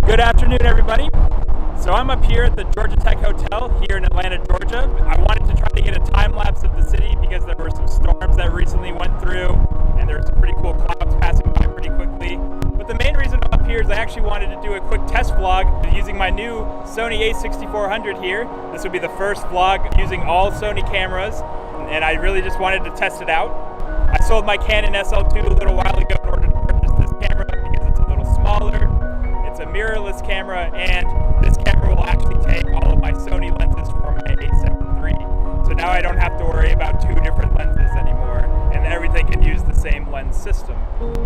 Good afternoon, everybody. So I'm up here at the Gerogia Tech Hotel here in Atlanta, Georgia. I wanted to try to get a time lapse of the city because there were some storms that recently went through and there's some pretty cool clouds passing by pretty quickly. But the main reason I'm up here is I actually wanted to do a quick test vlog using my new Sony a6400 here. This will be the first vlog using all Sony cameras, and I really just wanted to test it out. I sold my Canon SL2 a little while ago in order to purchase this camera because it's a little smaller. It's a mirrorless camera, and this camera will actually take all of my Sony lenses for my a7 III. So now I don't have to worry about two different lenses anymore, and everything can use the same lens system.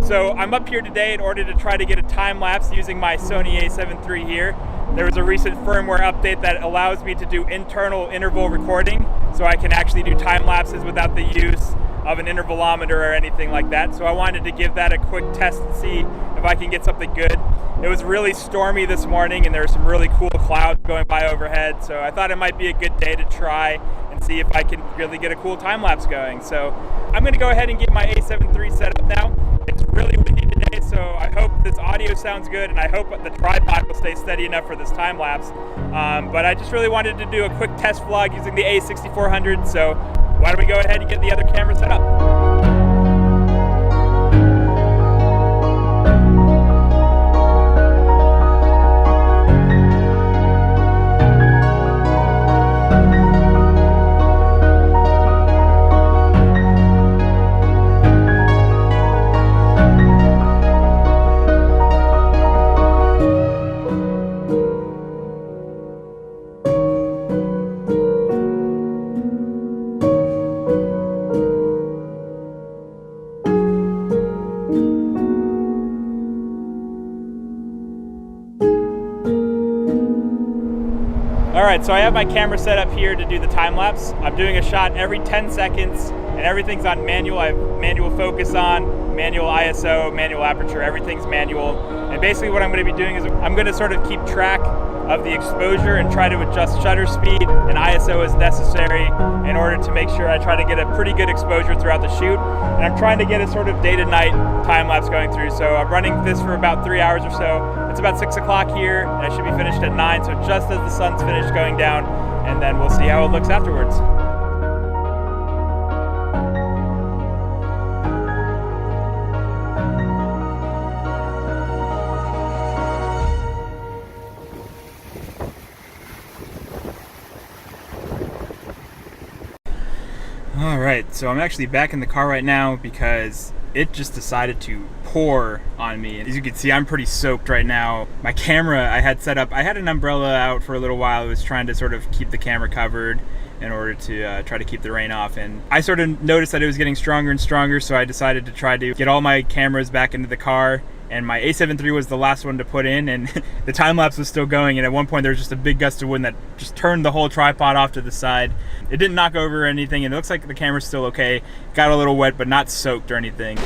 So I'm up here today in order to try to get a time lapse using my Sony a7 III here. There was a recent firmware update that allows me to do internal interval recording, so I can actually do time lapses without the use of an intervalometer or anything like that. So I wanted to give that a quick test and see if I can get something good. It was really stormy this morning and there were some really cool clouds going by overhead, so I thought it might be a good day to try and see if I can really get a cool time lapse going. So I'm going to go ahead and get my a7 III set up now. It's really windy today, so I hope this audio sounds good and I hope the tripod will stay steady enough for this time lapse. But I just really wanted to do a quick test vlog using the a6400, so why don't we go ahead and get the other camera set up. Alright, so I have my camera set up here to do the time lapse. I'm doing a shot every 10 seconds and everything's on manual. I have manual focus on, manual ISO, manual aperture, everything's manual. And basically what I'm going to be doing is I'm going to sort of keep track of the exposure and try to adjust shutter speed and ISO as necessary in order to make sure I try to get a pretty good exposure throughout the shoot. And I'm trying to get a sort of day to night time lapse going through. So I'm running this for about 3 hours or so. It's about 6 o'clock here and I should be finished at 9, so just as the sun's finished going down, and then we'll see how it looks afterwards. Alright, so I'm actually back in the car right now because it just decided to pour on me. As you can see, I'm pretty soaked right now. My camera I had set up, I had an umbrella out for a little while. I was trying to sort of keep the camera covered in order to try to keep the rain off, and I sort of noticed that it was getting stronger and stronger, so I decided to try to get all my cameras back into the car. And my a7 III was the last one to put in, and the time lapse was still going, and at one point there was just a big gust of wind that just turned the whole tripod off to the side. It didn't knock over or anything, and it looks like the camera's still okay. Got a little wet, but not soaked or anything.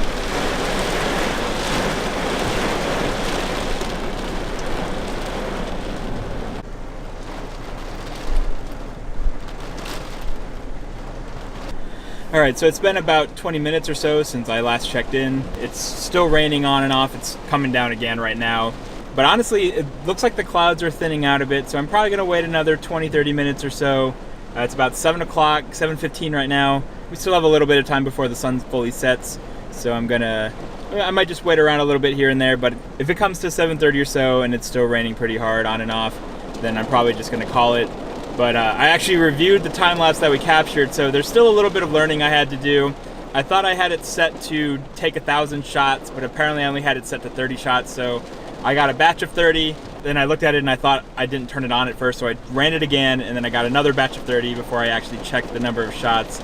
Alright, so it's been about 20 minutes or so since I last checked in. It's still raining on and off. It's coming down again right now. But honestly, it looks like the clouds are thinning out a bit, so I'm probably going to wait another 20-30 minutes or so. It's about 7 o'clock, 7:15 right now. We still have a little bit of time before the sun fully sets, so I might just wait around a little bit here and there, but if it comes to 7:30 or so and it's still raining pretty hard on and off, then I'm probably just going to call it. But I actually reviewed the time lapse that we captured, so there's still a little bit of learning I had to do. I thought I had it set to take 1,000 shots, but apparently I only had it set to 30 shots, so I got a batch of 30, then I looked at it and I thought I didn't turn it on at first, so I ran it again, and then I got another batch of 30 before I actually checked the number of shots,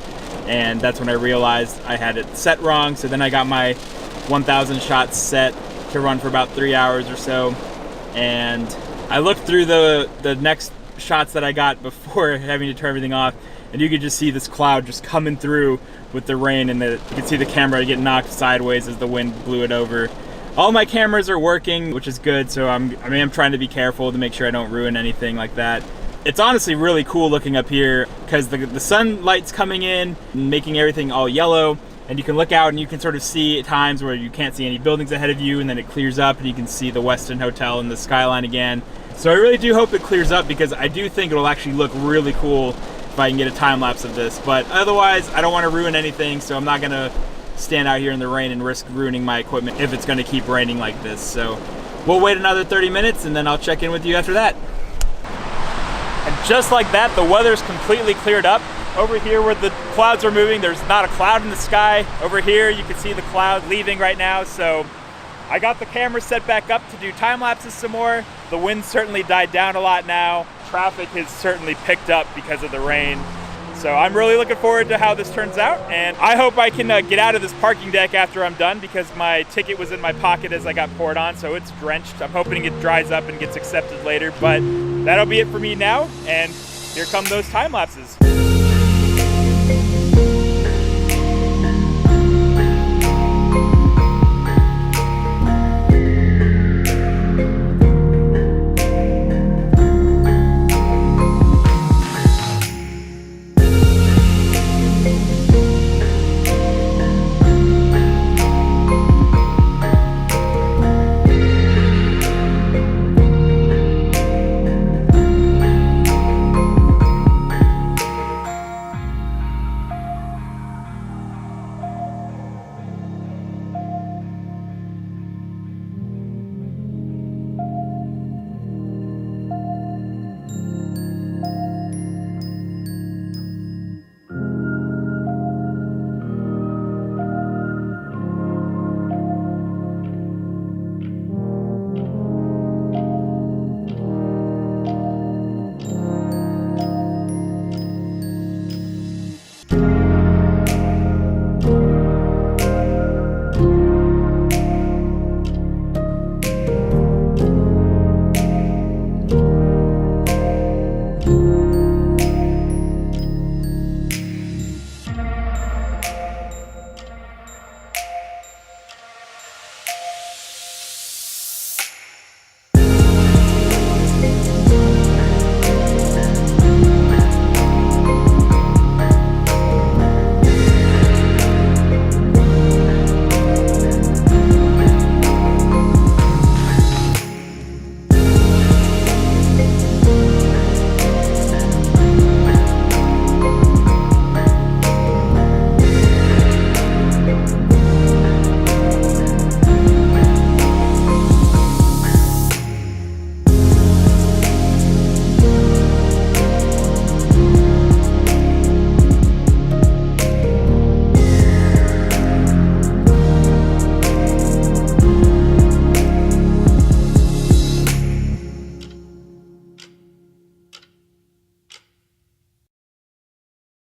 and that's when I realized I had it set wrong. So then I got my 1,000 shots set to run for about 3 hours or so, and I looked through the next shots that I got before having to turn everything off, and you could just see this cloud just coming through with the rain, and you could see the camera get knocked sideways as the wind blew it over. All my cameras are working, which is good, so I'm trying to be careful to make sure I don't ruin anything like that. It's honestly really cool looking up here because the sunlight's coming in, making everything all yellow, and you can look out and you can sort of see at times where you can't see any buildings ahead of you, and then it clears up and you can see the Westin Hotel and the skyline again. So I really do hope it clears up, because I do think it'll actually look really cool if I can get a time lapse of this. But otherwise, I don't want to ruin anything, so I'm not going to stand out here in the rain and risk ruining my equipment if it's going to keep raining like this. So we'll wait another 30 minutes and then I'll check in with you after that. And just like that, the weather's completely cleared up. Over here where the clouds are moving, there's not a cloud in the sky. Over here, you can see the cloud leaving right now. So I got the camera set back up to do time lapses some more. The wind certainly died down a lot now. Traffic has certainly picked up because of the rain. So I'm really looking forward to how this turns out, and I hope I can get out of this parking deck after I'm done, because my ticket was in my pocket as I got poured on, so it's drenched. I'm hoping it dries up and gets accepted later, but that'll be it for me now, and here come those time lapses.